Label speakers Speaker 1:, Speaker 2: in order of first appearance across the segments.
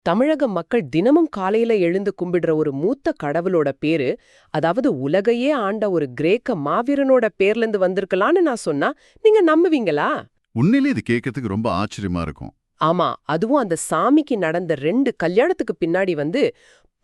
Speaker 1: தமிழக மக்கள் தினமும் காலையில எழுந்து கும்பிடுற ஒரு மூத்த கடவுளோட பேரு, அதாவது உலகையே ஆண்ட ஒரு கிரேக்க மாவீரனோட பேர்ல இருந்து வந்திருக்கலான்னு நான் சொன்னா நீங்க நம்புவீங்களா?
Speaker 2: உண்மையிலே இது கேட்கறதுக்கு ரொம்ப ஆச்சரியமா இருக்கும்.
Speaker 1: ஆமா, அதுவும் அந்த சாமிக்கு நடந்த 2 கல்யாணத்துக்கு பின்னாடி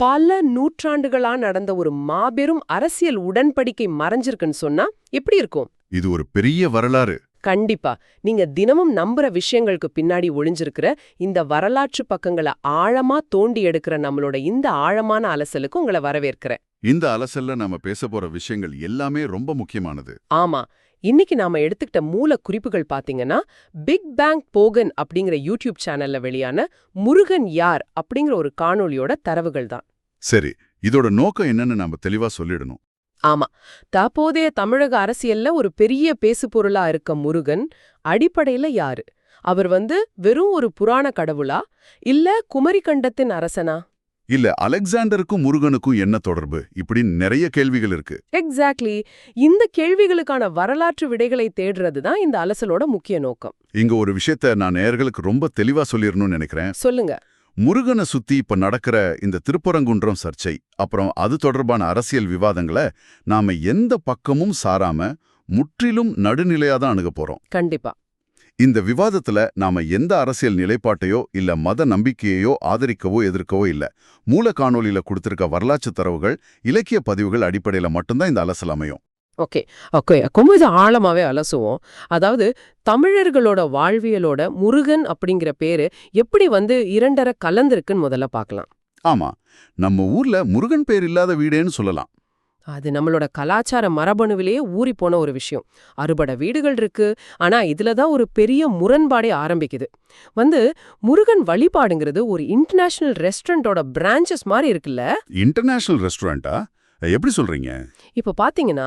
Speaker 1: பல நூற்றாண்டுகளா நடந்த ஒரு மாபெரும் அரசியல் உடன்படிக்கை மறைஞ்சிருக்குன்னு சொன்னா எப்படி இருக்கும்?
Speaker 2: இது ஒரு பெரிய வரலாறு.
Speaker 1: கண்டிப்பா. நீங்க தினமும் நம்புற விஷயங்களுக்கு பின்னாடி ஒளிஞ்சிருக்கிற இந்த வரலாற்று பக்கங்களை ஆழமா தோண்டி எடுக்கிற நம்மளோட இந்த ஆழமான அலசலுக்கு உங்களை வரவேற்கிறேன்.
Speaker 2: இந்த அலசல்ல நாம பேச போற விஷயங்கள் எல்லாமே ரொம்ப முக்கியமானது.
Speaker 1: ஆமா, இன்னைக்கு நாம எடுத்துக்கிட்ட மூல குறிப்புகள் பாத்தீங்கன்னா, பிக் பேங் போகன் அப்படிங்கிற யூடியூப் சேனல்ல வெளியான முருகன் யார் அப்படிங்கிற ஒரு காணொளியோட தரவுகள் தான்.
Speaker 2: சரி, இதோட நோக்கம் என்னன்னு நாம தெளிவா சொல்லிடணும்.
Speaker 1: ஆமா, தற்போதைய தமிழக அரசியல்ல ஒரு பெரிய பேசுபொருளா இருக்க முருகன் அடிப்படையில யாரு? அவர் வெறும் ஒரு புராண கடவுளா, இல்ல குமரிக்கண்டத்தின் அரசனா?
Speaker 2: இல்ல அலெக்சாண்டருக்கும் முருகனுக்கும் என்ன தொடர்பு? இப்படி நிறைய கேள்விகள் இருக்கு.
Speaker 1: எக்ஸாக்ட்லி. இந்த கேள்விகளுக்கான வரலாற்று விடைகளை தேடுறது தான் இந்த அலசலோட முக்கிய நோக்கம்.
Speaker 2: இங்க ஒரு விஷயத்த நான் நேயர்களுக்கு ரொம்ப தெளிவா சொல்லிடணும்னு நினைக்கிறேன்.
Speaker 1: சொல்லுங்க.
Speaker 2: முருகனை சுத்தி இப்ப நடக்கிற இந்த திருப்பரங்குன்றம் சர்ச்சை, அப்புறம் அது தொடர்பான அரசியல் விவாதங்களை நாம எந்த பக்கமும் சாராம முற்றிலும் நடுநிலையா தான் அணுக போறோம்.
Speaker 1: கண்டிப்பா.
Speaker 2: இந்த விவாதத்துல நாம எந்த அரசியல் நிலைப்பாட்டையோ இல்ல மத நம்பிக்கையோ ஆதரிக்கவோ எதிர்க்கவோ இல்ல. மூல காணொலியில கொடுத்திருக்க வரலாற்று தரவுகள், இலக்கிய பதிவுகள் அடிப்படையில மட்டும்தான் இந்த அலசல் அமையும்.
Speaker 1: ஓகே ஓகே கொஞ்சம் ஆழமாவே அலசுவோம். அதாவது தமிழர்களோட வாழ்வியலோட முருகன் அப்படிங்கிற பேரு எப்படி இரண்டரை கலந்திருக்குன்னு முதல்ல பார்க்கலாம்.
Speaker 2: ஆமா, நம்ம ஊர்ல முருகன் பேர் இல்லாத வீடேன்னு சொல்லலாம்.
Speaker 1: அது நம்மளோட கலாச்சார மரபணுவிலேயே ஊறி போன ஒரு விஷயம். 60 வீடுகள் இருக்கு, ஆனா இதுலதான் ஒரு பெரிய முரண்பாடே ஆரம்பிக்குது. முருகன் வழிபாடுங்கிறது ஒரு இன்டர்நேஷனல் ரெஸ்டாரண்டோட பிரான்ச்சஸ் மாதிரி இருக்குல்ல.
Speaker 2: இன்டர்நேஷனல் ரெஸ்டாரண்டா? எப்படி சொல்றீங்க?
Speaker 1: இப்ப பாத்தீங்கன்னா,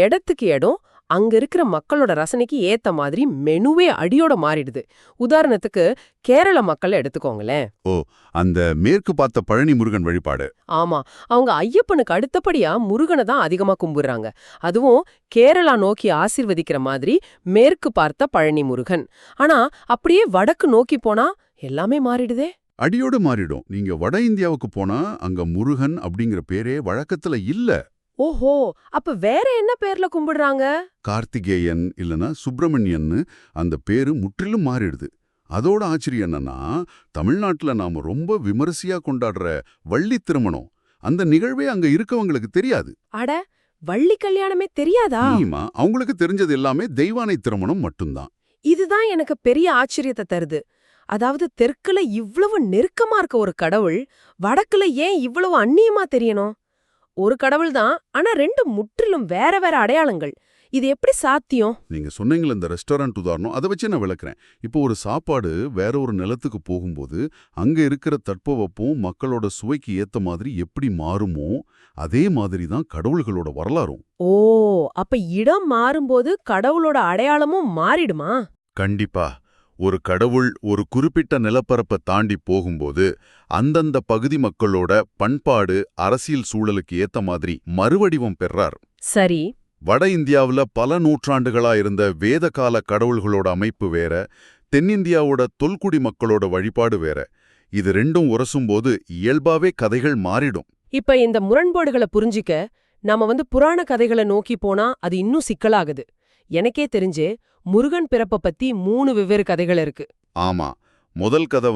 Speaker 1: இடத்துக்கு இடம் அங்க இருக்கிற மக்களோட ரசனைக்கு ஏத்த மாதிரி மெனுவே அடியோட மாறிடுது. உதாரணத்துக்கு கேரள மக்கள் எடுத்துக்கோங்களேன்.
Speaker 2: ஓ, அந்த மேற்கு பார்த்த பழனி முருகன் வழிபாடு.
Speaker 1: ஆமா, அவங்க ஐயப்பனுக்கு அடுத்தபடியா முருகனை தான் அதிகமா கும்பிடுறாங்க. அதுவும் கேரளா நோக்கி ஆசீர்வதிக்கிற மாதிரி மேற்கு பார்த்த பழனி முருகன். ஆனா அப்படியே வடக்கு நோக்கி போனா எல்லாமே மாறிடுதே.
Speaker 2: அடியோடு மாறிடும். நீங்க வட இந்தியாவுக்கு போனா அங்க முருகன் அப்படிங்கிற பேரே வழக்கத்துல இல்ல.
Speaker 1: ஓஹோ, அப்ப வேற என்ன பேர்ல கும்பிடுறாங்க?
Speaker 2: கார்த்திகேயன் இல்லனா சுப்பிரமணியன்னு அந்த பேரு முற்றிலும் மாறிடுது. அதோட ஆச்சரியம் என்னன்னா, தமிழ்நாட்டுல நாம ரொம்ப விமரிசையா கொண்டாடுற வள்ளி திருமணம், அந்த நிகழ்வே அங்க இருக்கவங்களுக்கு தெரியாது.
Speaker 1: அட, வள்ளி கல்யாணமே தெரியாதா?
Speaker 2: அவங்களுக்கு தெரிஞ்சது எல்லாமே தெய்வானை திருமணம் மட்டும்தான்.
Speaker 1: இதுதான் எனக்கு பெரிய ஆச்சரியத்தை தருது. அதாவது தெற்குல இவ்வளவு நெருக்கமா இருக்க ஒரு கடவுள் வடக்குல ஏன் இவ்வளவு அந்நியமா தெரியணும்? ஒரு கடவுள் தான், ஆனா 2 முற்றிலும் வேற வேற அடையாளங்கள். இது எப்படி சாத்தியம்?
Speaker 2: நீங்க சொன்னீங்களே இந்த ரெஸ்டாரண்ட் உதாரணம், அதை வச்சு நான் விளக்குறேன். இப்போ ஒரு சாப்பாடு வேற ஒரு நிலத்துக்கு போகும்போது அங்க இருக்கிற தட்பவெப்பம் மக்களோட சுவைக்கு ஏத்த மாதிரி எப்படி மாறுமோ அதே மாதிரி தான் கடவுள்களோட வரலாறும்.
Speaker 1: ஓ, அப்ப இடம் மாறும்போது கடவுளோட அடையாளமும் மாறிடுமா?
Speaker 2: கண்டிப்பா. ஒரு கடவுள் ஒரு குறிப்பிட்ட நிலப்பரப்பை தாண்டி போகும்போது அந்தந்த பகுதி மக்களோட பண்பாடு, அரசியல் சூழலுக்கு ஏத்த மாதிரி மறுவடிவம் பெறார்.
Speaker 1: சரி.
Speaker 2: வட இந்தியாவுல பல நூற்றாண்டுகளா இருந்த வேதகால கடவுள்களோட அமைப்பு வேற, தென்னிந்தியாவோட தொல்குடி மக்களோட வழிபாடு வேற. இது ரெண்டும் உரசும்போது இயல்பாவே கதைகள் மாறிடும்.
Speaker 1: இப்ப இந்த முரண்பாடுகளை புரிஞ்சிக்க நாம புராண கதைகளை நோக்கி போனா அது இன்னும் சிக்கலாகுது. எனக்கே தெரிஞ்சு முருகன் பிறப்ப பத்தி 3 வெவ்வேறு கதைகள் இருக்கு.
Speaker 2: ஆமா, முதல் கதை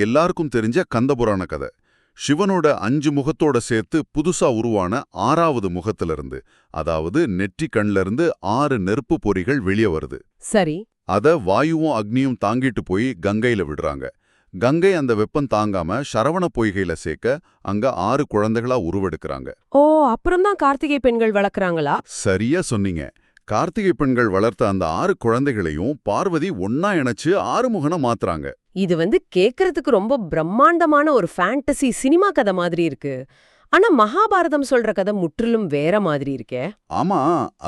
Speaker 2: எல்லாருக்கும் தெரிஞ்ச கந்தபுராண கதை. சிவனோட 5 முகத்தோட சேர்த்து புதுசா உருவான 6வது முகத்திலிருந்து, அதாவது நெற்றி கண்ல இருந்து 6 நெருப்பு பொறிகள் வெளியே வருது.
Speaker 1: சரி.
Speaker 2: அத வாயுவும் அக்னியும் தாங்கிட்டு போய் கங்கையில விடுறாங்க. கங்கை அந்த வெப்பம் தாங்காம சரவண பொய்கையில சேர்க்க அங்க 6 குழந்தைகளா உருவெடுக்கிறாங்க.
Speaker 1: ஓ, அப்புறம்தான் கார்த்திகை பெண்கள் வளர்க்கறாங்களா?
Speaker 2: சரியா சொன்னீங்க. கார்த்திகை பெண்கள் வளர்த்த அந்த 6 குழந்தைகளையும் பார்வதி ஒன்னா இணைச்சு 6 முகனை மாத்துறாங்க.
Speaker 1: இது கேக்குறதுக்கு ரொம்ப பிரம்மாண்டமான ஒரு ஃபேண்டசி சினிமா கதை மாதிரி இருக்கு. ஆனா மகாபாரதம் சொல்ற கதை முற்றிலும் வேற மாதிரி இருக்கே.
Speaker 2: ஆமா,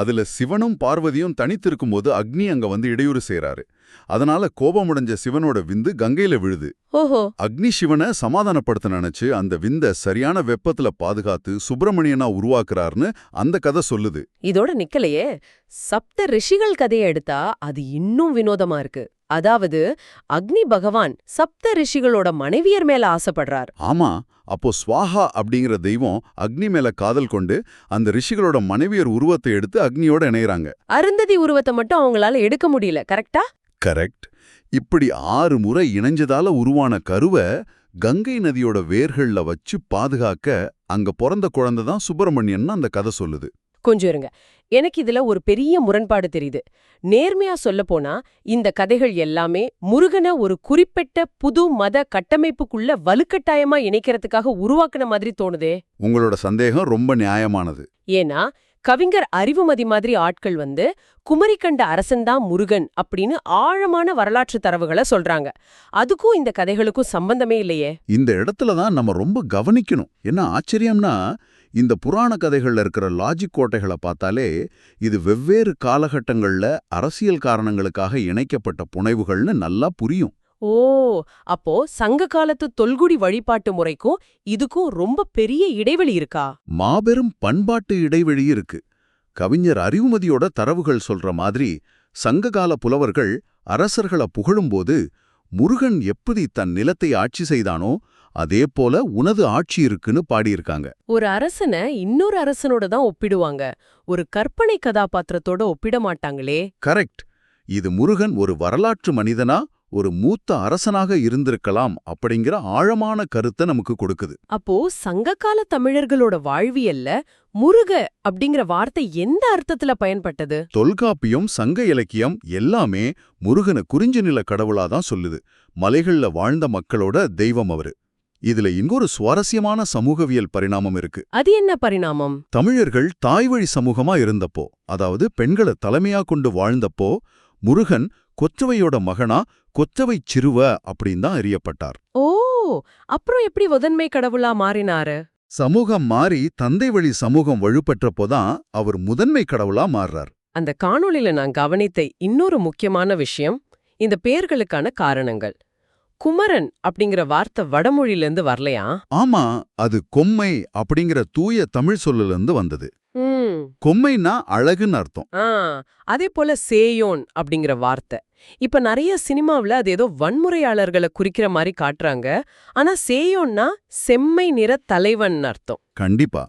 Speaker 2: அதுல சிவனும் பார்வதியும் தனித்திருக்கும்போது அக்னி அங்க இடையூறு செய்றாரு. அதனால கோபமுடைஞ்ச சிவனோட விந்து கங்கையில விழுது.
Speaker 1: ஓஹோ.
Speaker 2: அக்னி சிவனை சமாதானப்படுத்த நினைச்சு அந்த விந்த சரியான வெப்பத்துல பாதுகாத்து சுப்பிரமணியனா உருவாக்குறாருன்னு அந்த கதை சொல்லுது.
Speaker 1: இதோட நிக்கலையே, சப்த ரிஷிகள் கதையை எடுத்தா அது இன்னும் வினோதமா இருக்கு. அதாவது அக்னி பகவான் சப்த ரிஷிகளோட மனைவியர் மேல ஆசைப்படுறார்.
Speaker 2: ஆமா, அப்போ ஸ்வாஹா அப்படிங்கிற தெய்வம் அக்னி மேல காதல் கொண்டு அந்த ரிஷிகளோட மனைவியர் உருவத்தை எடுத்து அக்னியோட இணையறாங்க.
Speaker 1: அருந்ததி உருவத்தை மட்டும் அவங்களால எடுக்க முடியல, கரெக்டா?
Speaker 2: கரெக்ட். இப்படி 6 முறை இணைஞ்சதால உருவான கருவை கங்கை நதியோட வேர்கள்ல வச்சு பாதுகாக்க அங்க பிறந்த குழந்தை தான் சுப்பிரமணியன்னு அந்த கதை சொல்லுது.
Speaker 1: கொஞ்சம் இருங்க, எனக்கு இதுல ஒரு பெரிய முரண்பாடு தெரியுது. நேர்மையா சொல்லப்போனா இந்த கதைகள் எல்லாமே முருகனை ஒரு குறிப்பிட்ட புது மத கட்டமைப்புக்குள்ள வலுக்கட்டாயமா இணைக்கிறதுக்காக உருவாக்குன மாதிரி தோணுதே.
Speaker 2: உங்களோட சந்தேகம் ரொம்ப நியாயமானது.
Speaker 1: ஏன்னா கவிஞர் அறிவுமதி மாதிரி ஆட்கள் குமரிக்கண்ட அரசன்தான் முருகன் அப்படின்னு ஆழமான வரலாற்று தரவுகளை சொல்றாங்க. அதுக்கும் இந்த கதைகளுக்கும் சம்பந்தமே இல்லையே.
Speaker 2: இந்த இடத்துல தான் நம்ம ரொம்ப கவனிக்கணும். என்ன ஆச்சரியம்னா, இந்த புராண கதைகள்ல இருக்கிற லாஜிக் கோட்டைகளை பார்த்தாலே இது வெவ்வேறு காலகட்டங்கள்ல அரசியல் காரணங்களுக்காக இணைக்கப்பட்ட புனைவுகள்னு நல்லா புரியும்.
Speaker 1: ஓ, அப்போ சங்க காலத்து தொல்குடி வழிபாட்டு முறைக்கும் இதுக்கும் ரொம்ப பெரிய இடைவெளி இருக்கா?
Speaker 2: மாபெரும் பண்பாட்டு இடைவெளி இருக்கு. கவிஞர் அறிவுமதியோட தரவுகள் சொல்ற மாதிரி சங்ககால புலவர்கள் அரசர்களை புகழும்போது முருகன் எப்படி தன் நிலத்தை ஆட்சி செய்தானோ அதே போல உனது ஆட்சி இருக்குன்னு பாடியிருக்காங்க.
Speaker 1: ஒரு அரசனை இன்னொரு அரசனோட தான் ஒப்பிடுவாங்க, ஒரு கற்பனை கதாபாத்திரத்தோட ஒப்பிட மாட்டாங்களே.
Speaker 2: கரெக்ட். இது முருகன் ஒரு வரலாற்று மனிதனா ஒரு மூத்த அரசனாக இருந்திருக்கலாம் அப்படிங்கிற ஆழமான கருத்தை நமக்கு கொடுக்குது.
Speaker 1: அப்போ சங்ககால தமிழர்களோட வாழ்வியல்ல முருக அப்படிங்கிற வார்த்தை எந்த அர்த்தத்துல பயன்பட்டது?
Speaker 2: தொல்காப்பியம், சங்க இலக்கியம் எல்லாமே முருகனை குறிஞ்சி நில கடவுளாதான் சொல்லுது. மலைகள்ல வாழ்ந்த மக்களோட தெய்வம் அவரு. இதுல இன்னொரு சுவாரஸ்யமான சமூகவியல் பரிணாமம் இருக்கு.
Speaker 1: அது என்ன பரிணாமம்?
Speaker 2: தமிழர்கள் தாய்வழி சமூகமா இருந்தப்போ, அதாவது பெண்களை தலைமையா கொண்டு வாழ்ந்தப்போ, முருகன் கொற்றவையோட மகனா கொற்றவை சிறுவ அப்படின்னு தான் அறியப்பட்டார்.
Speaker 1: ஓ, அப்புறம் எப்படி முதன்மை கடவுளா மாறினாரு?
Speaker 2: சமூகம் மாறி தந்தை வழி சமூகம் வலுப்பெற்றப்போதான் அவர் முதன்மை கடவுளா மாறுறார்.
Speaker 1: அந்த காணொளியில நான் கவனித்த இன்னொரு முக்கியமான விஷயம் இந்த பேர்களுக்கான காரணங்கள். குமரன் அப்படிங்கிற வார்த்தை வடமொழியிலிருந்து வரலையா?
Speaker 2: ஆமா, அது கொம்மை அப்படிங்கிற தூய தமிழ் சொல்லிலிருந்து வந்தது. கொம்மைன்னா அழகுன்னு அர்த்தம்.
Speaker 1: அதே போல சேயோன் அப்படிங்கிற வார்த்தை இப்ப நிறைய சினிமாவுல அது ஏதோ வன்முறையாளர்களை குறிக்கிற மாதிரி காட்டுறாங்க. ஆனா சேயோன்னா செம்மை நிற தலைவன் அர்த்தம்.
Speaker 2: கண்டிப்பா.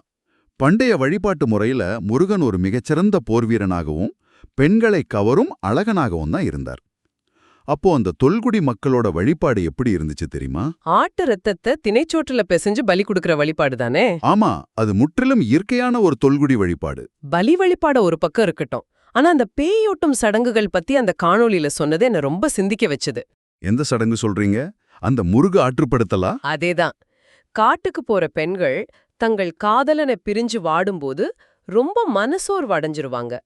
Speaker 2: பண்டைய வழிபாட்டு முறையில முருகன் ஒரு மிகச்சிறந்த போர்வீரனாகவும் பெண்களை கவரும் அழகனாகவும் தான் இருந்தார். அப்போ அந்த தொல்குடி மக்களோட வழிபாடு எப்படி இருந்துச்சு தெரியுமா?
Speaker 1: ஆட்டு ரத்தத்தை திணைச்சோற்றுல பிசைஞ்சு பலி கொடுக்கிற வழிபாடு தானே?
Speaker 2: ஆமா, அது முற்றிலும் இயற்கையான ஒரு தொல்குடி வழிபாடு.
Speaker 1: பலி வழிபாட ஒரு பக்கம் இருக்கட்டும், ஆனா அந்த பேயோட்டும் சடங்குகள் பத்தி அந்த காணொளியில சொன்னது என்ன ரொம்ப சிந்திக்க வச்சது.
Speaker 2: எந்த சடங்கு சொல்றீங்க? அந்த முருக ஆற்றுப்படுத்தலா?
Speaker 1: அதேதான். காட்டுக்கு போற பெண்கள் தங்கள் காதலனை பிரிஞ்சு வாடும்போது ரொம்ப மனசோர்வு அடைஞ்சிருவாங்க.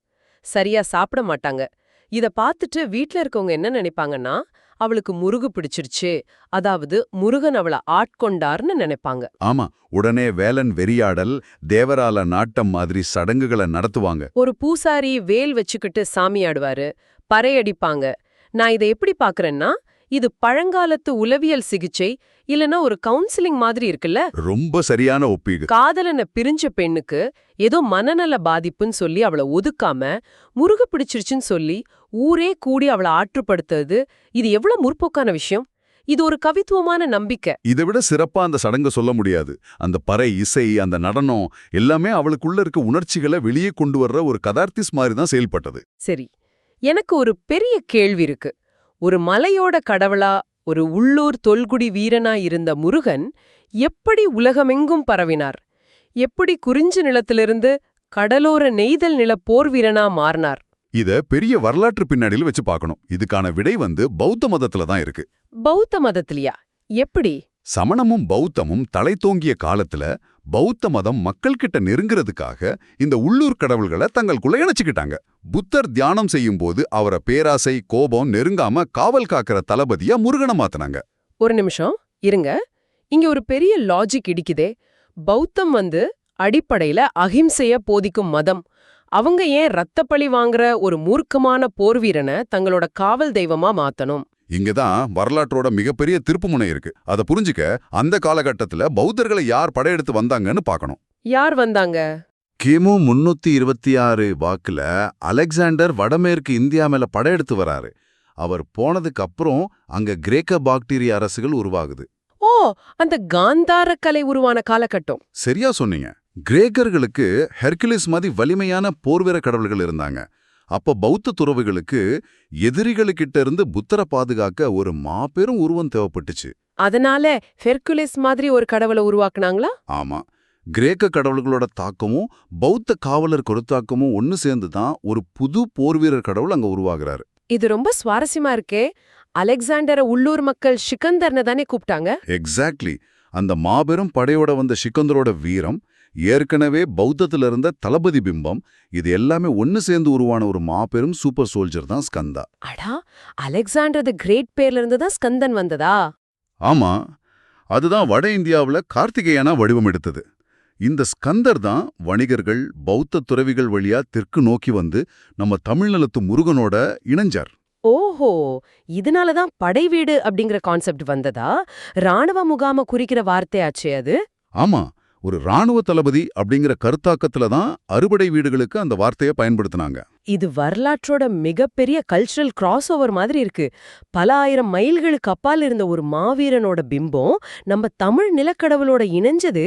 Speaker 1: சரியா சாப்பிட மாட்டாங்க. இத பார்த்துட்டு வீட்ல இருக்கவங்க என்ன நினைப்பாங்கன்னா, அவளுக்கு முருகு பிடிச்சிருச்சு, அதாவது முருகன் அவளை ஆட்கொண்டார்னு நினைப்பாங்க.
Speaker 2: ஆமா, உடனே வேலன் வெறியாடல், தேவரால நாட்டம் மாதிரி சடங்குகளை நடத்துவாங்க.
Speaker 1: ஒரு பூசாரி வேல் வச்சுக்கிட்டு சாமி ஆடுவாரு, பறையடிப்பாங்க. நான் இதை எப்படி பாக்குறேன்னா, இது பழங்காலத்து உளவியல் சிகிச்சை இல்லனா ஒரு கவுன்சிலிங் மாதிரி இருக்குல்ல.
Speaker 2: ரொம்ப சரியான ஒப்பீடு.
Speaker 1: காதலனை பிரிஞ்ச பெண்ணுக்கு ஏதோ மனநல பாதிப்புன்னு சொல்லி அவளை ஒதுக்காம முருகு பிடிச்சிருச்சுன்னு சொல்லி ஊரே கூடி அவளை ஆற்றுப்படுத்துறது, இது எவ்வளவு முற்போக்கான விஷயம். இது ஒரு கவித்துவமான நம்பிக்கை.
Speaker 2: இதை விட சிறப்பா அந்த சடங்கு சொல்ல முடியாது. அந்த பறை இசை, அந்த நடனம் எல்லாமே அவளுக்குள்ள இருக்க உணர்ச்சிகளை வெளியே கொண்டு வர்ற ஒரு கதார்த்திஸ் மாதிரி தான் செயல்பட்டது.
Speaker 1: சரி, எனக்கு ஒரு பெரிய கேள்வி இருக்கு. ஒரு மலையோட கடவுளா, ஒரு உள்ளூர் தொல்குடி வீரனா இருந்த முருகன் எப்படி உலகமெங்கும் பரவினார்? எப்படி குறிஞ்சி நிலத்திலிருந்து கடலோர நெய்தல் நில போர் வீரனா மாறினார்?
Speaker 2: இத பெரிய வரலாற்று பின்னணியில் வச்சு பார்க்கணும். இதுக்கான விடை பௌத்த மதத்துல தான் இருக்கு.
Speaker 1: பௌத்த மதத்திலயா? எப்படி?
Speaker 2: சமணமும் பௌத்தமும் தலை தோங்கிய காலத்துல பௌத்த மதம் மக்கள் கிட்ட நெருங்கிறதுக்காக இந்த உள்ளூர் கடவுள்களை தங்களுக்குள்ள இணைச்சுக்கிட்டாங்க. புத்தர் தியானம் செய்யும் போது அவரை பேராசை, கோபம் நெருங்காம காவல் காக்கிற தளபதியா முருகனை மாத்தினாங்க.
Speaker 1: ஒரு நிமிஷம் இருங்க, இங்க ஒரு பெரிய லாஜிக் இடிக்குதே. பௌத்தம் அடிப்படையில அஹிம்சைய போதிக்கும் மதம். அவங்க ஏன் ரத்தப்பழி வாங்குற ஒரு மூர்க்கமான போர்வீரனை தங்களோட காவல் தெய்வமா மாத்தணும்?
Speaker 2: இங்கதான் வரலாற்றோட மிகப்பெரிய திருப்புமுனை இருக்கு. அதை புரிஞ்சுக்க அந்த காலகட்டத்துல பௌத்தர்களை யார் படையெடுத்து வந்தாங்கன்னு பார்க்கணும்.
Speaker 1: யார் வந்தாங்க?
Speaker 2: கிமு 326 வாக்குல அலெக்சாண்டர் வடமேற்கு இந்தியா மேல படையெடுத்து வராரு. அவர் போனதுக்கு அப்புறம் அங்க கிரேக்க பாக்டீரிய அரசுகள் உருவாகுது.
Speaker 1: ஓ, அந்த காந்தார கலை உருவான காலகட்டம்.
Speaker 2: சரியா சொன்னீங்க. கிரேக்கர்களுக்கு ஹெர்குலிஸ் மாதிரி வலிமையான போர்வீர கடவுள்கள் இருந்தாங்க. அப்ப பௌத்த துறவிகளுக்கு எதிரிகளுக்கிட்ட இருந்து புத்தரை பாதுகாக்க ஒரு மாபெரும் உருவம் தேவைப்பட்டுச்சு.
Speaker 1: அதனால ஹெர்குலிஸ் மாதிரி ஒரு கடவுளை உருவாக்குனாங்களா?
Speaker 2: ஆமா, கிரேக்க கடவுள்களோட தாக்கமும் பௌத்த காவலர் கருத்தாக்கமும் ஒன்னு சேர்ந்து தான் ஒரு புது போர்வீரர் கடவுள் அங்க உருவாகிறாரு.
Speaker 1: இது ரொம்ப சுவாரஸ்யமா இருக்கே. அலெக்சாண்டர உள்ளூர் மக்கள் சிக்கந்தர்னு தானே கூப்பிட்டாங்க?
Speaker 2: எக்ஸாக்ட்லி. அந்த மாபெரும் படையோட வந்த சிக்கந்தரோட வீரம், ஏற்கனவே பௌத்தத்துல இருந்த தளபதி பிம்பம், இது எல்லாமே ஒன்னு சேர்ந்து உருவான ஒரு மாபெரும் சூப்பர் சோல்ஜர் தான் ஸ்கந்தா.
Speaker 1: அடா, அலெக்சாண்டர் தி கிரேட் பேர்ல இருந்து தான் ஸ்கந்தன் வந்ததா?
Speaker 2: ஆமா, அதுதான் வட இந்தியாவுல கார்த்திகேயனா வடிவம் எடுத்தது. இந்த ஸ்கந்தர் தான் வணிகர்கள் பௌத்த துறவிகள் வழியா தெற்கு நோக்கி வந்து நம்ம தமிழ்நிலத்து முருகனோட இணைஞ்சார்.
Speaker 1: ஓஹோ, இதனாலதான் படை வீடு அப்படிங்கிற கான்செப்ட் வந்ததா? ராணுவ முகாம குறிக்கிற வார்த்தையாச்சே அது.
Speaker 2: ஆமா, ஒரு ராணுவ தளபதி அப்படிங்கிற கருத்தாக்கத்துல தான் அறுபடை வீடுகளுக்கு அந்த வார்த்தையை பயன்படுத்தினாங்க.
Speaker 1: இது வரலாற்றோட மிகப்பெரிய கல்ச்சரல் கிராஸ் ஓவர் மாதிரி இருக்கு. பல ஆயிரம் மைல்களுக்கு அப்பால் இருந்த ஒரு மாவீரனோட பிம்பம் நம்ம தமிழ் நிலக்கடவுளோட இணைஞ்சது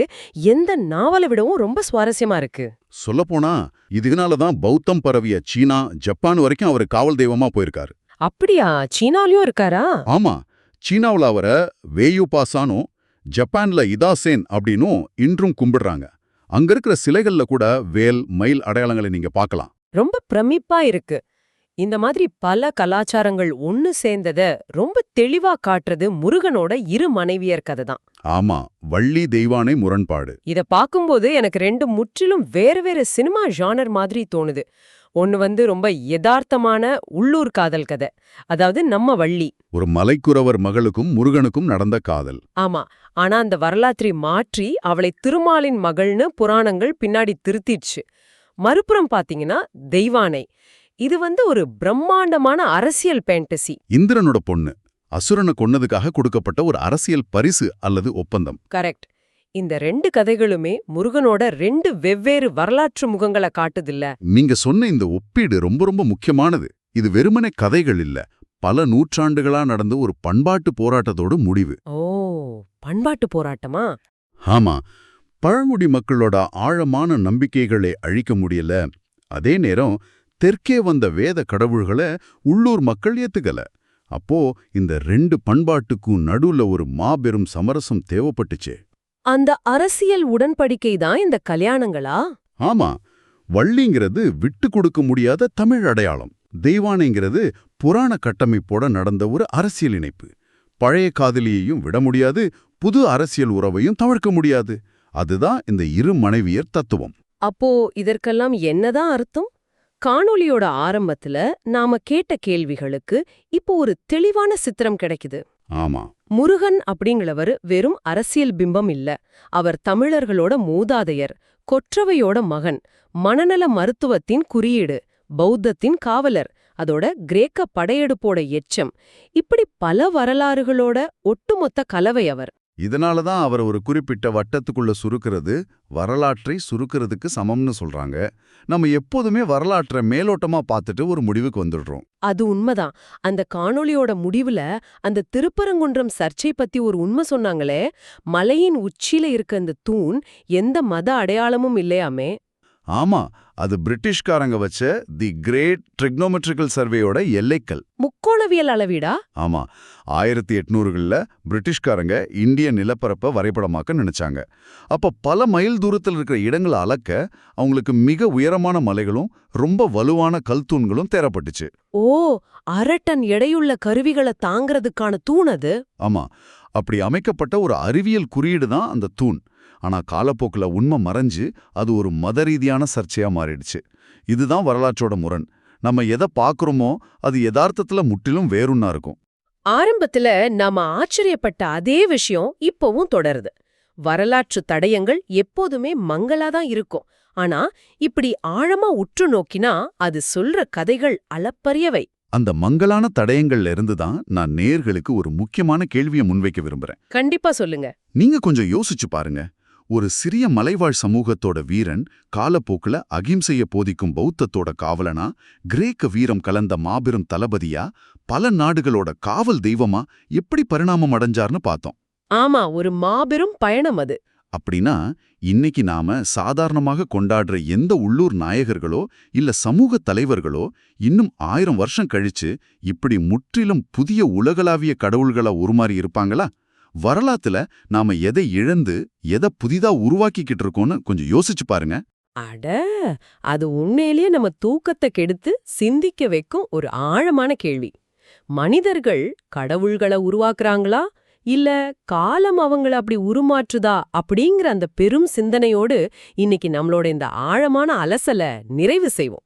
Speaker 1: எந்த நாவலை விடவும் ரொம்ப சுவாரஸ்யமா இருக்கு.
Speaker 2: சொல்லப்போனா இதனாலதான் பௌத்தம் பரவிய சீனா, ஜப்பான் வரைக்கும் அவர் காவல் தெய்வமா போயிருக்காரு.
Speaker 1: அப்படியா? சீனாலயும் இருக்காரா?
Speaker 2: ஆமா, சீனாவுல அவரை வேயுபாசானும் ஜப்பான்ல இதாசேன் அப்படின்னும் இன்றும் கும்பிடுறாங்க. அங்க இருக்கிற சிலைகள்ல கூட வேல், மயில் அடையாளங்களை நீங்க பார்க்கலாம்.
Speaker 1: ரொம்ப பிரமிப்பா இருக்கு. இந்த மாதிரி பல கலாச்சாரங்கள் ஒன்னு சேர்ந்தத ரொம்ப தெளிவா காட்டுறது முருகனோட இரு மனைவியர் கதை தான்.
Speaker 2: ஆமா, வள்ளி தெய்வானை முரண்பாடு.
Speaker 1: இத பாக்கும்போது எனக்கு ரெண்டு முற்றிலும் வேறு வேறு சினிமா ஜானர் மாதிரி தோணுது. ஒன்னு ரொம்ப யதார்த்தமான உள்ளூர் காதல் கதை, அதாவது நம்ம வள்ளி.
Speaker 2: ஒரு மலைக்குறவர் மகளுக்கும் முருகனுக்கும் நடந்த காதல்.
Speaker 1: ஆமா, ஆனா அந்த வரலாற்றை மாற்றி அவளை திருமாலின் மகள்னு புராணங்கள் பின்னாடி திருத்திடுச்சு. மறுபுறம் பாத்தீங்கன்னா தெய்வானை. இது ஒரு பிரம்மாண்டமான அரசியல் பேண்டசி.
Speaker 2: இந்திரனோட பொண்ணு அசுரனை கொன்னதுக்காக கொடுக்கப்பட்ட ஒரு அரசியல் பரிசு அல்லது ஒப்பந்தம்.
Speaker 1: கரெக்ட். இந்த ரெண்டு கதைகளுமே முருகனோட ரெண்டு வெவ்வேறு வரலாற்று முகங்களை காட்டுதில்ல.
Speaker 2: நீங்க சொன்ன இந்த ஒப்பீடு ரொம்ப ரொம்ப முக்கியமானது. இது வெறுமனே கதைகள் இல்ல, பல நூற்றாண்டுகளா நடந்த ஒரு பண்பாட்டு போராட்டத்தோட முடிவு.
Speaker 1: ஓ, பண்பாட்டு போராட்டமா?
Speaker 2: ஆமா, பழங்குடி மக்களோட ஆழமான நம்பிக்கைகளை அழிக்க முடியல. அதே நேரம் தெற்கே வந்த வேத கடவுள்களை உள்ளூர் மக்கள் ஏத்துக்கல. அப்போ இந்த ரெண்டு பண்பாட்டுக்கும் நடுவுல ஒரு மாபெரும் சமரசம் தேவைப்பட்டுச்சே.
Speaker 1: அந்த அரசியல் உடன்படிக்கை தான் இந்த கல்யாணங்களா?
Speaker 2: ஆமா, வள்ளிங்கிறது விட்டு கொடுக்க முடியாத தமிழ் அடையாளம். தெய்வானைங்கிறது புராண கட்டமைப்போட நடந்த ஒரு அரசியல் இணைப்பு. பழைய காதலியையும் விட முடியாது, புது அரசியல் உறவையும் தவிர்க்க முடியாது. அதுதான் இந்த இரு மனைவியர் தத்துவம்.
Speaker 1: அப்போ இதற்கெல்லாம் என்னதான் அர்த்தம்? காணொளியோட ஆரம்பத்துல நாம கேட்ட கேள்விகளுக்கு இப்போ ஒரு தெளிவான சித்திரம் கிடைக்குது.
Speaker 2: ஆமா,
Speaker 1: முருகன் அப்படிங்கிறவர் வெறும் அரசியல் பிம்பம் இல்ல. அவர் தமிழர்களோட மூதாதையர், கொற்றவையோட மகன், மனநல மருத்துவத்தின் குறியீடு, பௌத்தத்தின் காவலர், அதோட கிரேக்க படையெடுப்போட எச்சம். இப்படி பல வரலாறுகளோட ஒட்டுமொத்த கலவை அவர்.
Speaker 2: இதனாலதான் அவர் ஒரு குறிப்பிட்ட வட்டத்துக்குள்ள சுருக்கிறது வரலாற்றை சுருக்கிறதுக்கு சமம்னு சொல்றாங்க. நம்ம எப்போதுமே வரலாற்றை மேலோட்டமா பார்த்துட்டு ஒரு முடிவுக்கு வந்துடுறோம்.
Speaker 1: அது உண்மைதான். அந்த காணொளியோட முடிவுல அந்த திருப்பரங்குன்றம் சர்ச்சை பத்தி ஒரு உண்மை சொன்னாங்களே, மலையின் உச்சியில இருக்க அந்த தூண் எந்த மத அடையாளமும் இல்லையாமே.
Speaker 2: ஆமா, அது பிரிட்டிஷ்காரங்க வச்ச தி கிரேட் ட்ரிக்னோமெட்ரிக்கல் சர்வேயோட எல்லைக்கல்.
Speaker 1: முக்கோணவியல் அளவீடா?
Speaker 2: ஆமா, 1800களில் பிரிட்டிஷ்காரங்க இந்திய நிலப்பரப்பை வரைபடமாக்க நினைச்சாங்க. அப்ப பல மைல் தூரத்தில் இருக்கிற இடங்களை அளக்க அவங்களுக்கு மிக உயரமான மலைகளும் ரொம்ப வலுவான கல்தூண்களும் தேவைப்பட்டுச்சு.
Speaker 1: ஓ, 1/2 டன் எடையுள்ள கருவிகளை தாங்கிறதுக்கான தூண் அது.
Speaker 2: ஆமா, அப்படி அமைக்கப்பட்ட ஒரு அறிவியல் குறியீடு தான் அந்த தூண். ஆனா காலப்போக்குல உண்மை மறைஞ்சு அது ஒரு மத ரீதியான சர்ச்சையா மாறிடுச்சு. இதுதான் வரலாற்றோட முரண். நம்ம எதை பார்க்கறோமோ அது யதார்த்தத்துல முற்றிலும் வேறுன்னா இருக்கும்.
Speaker 1: ஆரம்பத்துல நாம ஆச்சரியப்பட்ட அதே விஷயம் இப்பவும் தொடருது. வரலாற்று தடயங்கள் எப்போதுமே மங்களாதான் இருக்கும். ஆனா இப்படி ஆழமா உற்று நோக்கினா அது சொல்ற கதைகள் அளப்பரியவை.
Speaker 2: அந்த மங்கலான தடயங்கள்ல இருந்து தான் நான் நேயர்களுக்கு ஒரு முக்கியமான கேள்வியை முன்வைக்க விரும்புறேன்.
Speaker 1: கண்டிப்பா சொல்லுங்க.
Speaker 2: நீங்க கொஞ்சம் யோசிச்சு பாருங்க. ஒரு சிறிய மலைவாழ் சமூகத்தோட வீரன் காலப்போக்குல அகிம்சைய போதிக்கும் பௌத்தத்தோட காவலனா, கிரேக்க வீரம் கலந்த மாபெரும் தளபதியா, பல நாடுகளோட காவல் தெய்வமா எப்படி பரிணாமம் அடைஞ்சார்னு பார்த்தோம்.
Speaker 1: ஆமா, ஒரு மாபெரும் பயணம் அது.
Speaker 2: அப்படின்னா இன்னைக்கு நாம சாதாரணமாக கொண்டாடுற எந்த உள்ளூர் நாயகர்களோ இல்ல சமூக தலைவர்களோ இன்னும் 1000 வருஷம் கழிச்சு இப்படி முற்றிலும் புதிய உலகளாவிய கடவுள்களா உருமாறி இருப்பாங்களா? வரலாத்துல நாம எதை இழந்து எதை புதிதா உருவாக்கிக்கிட்டு இருக்கோம்னு கொஞ்சம் யோசிச்சு பாருங்க.
Speaker 1: அட, அது உண்மையிலேயே நம்ம தூக்கத்தை கெடுத்து சிந்திக்க வைக்கும் ஒரு ஆழமான கேள்வி. மனிதர்கள் கடவுள்களை உருவாக்குறாங்களா, இல்ல காலம் அவங்கள அப்படி உருமாற்றுதா அப்படிங்கிற அந்த பெரும் சிந்தனையோடு இன்னைக்கு நம்மளோட இந்த ஆழமான அலசலை நிறைவு செய்வோம்.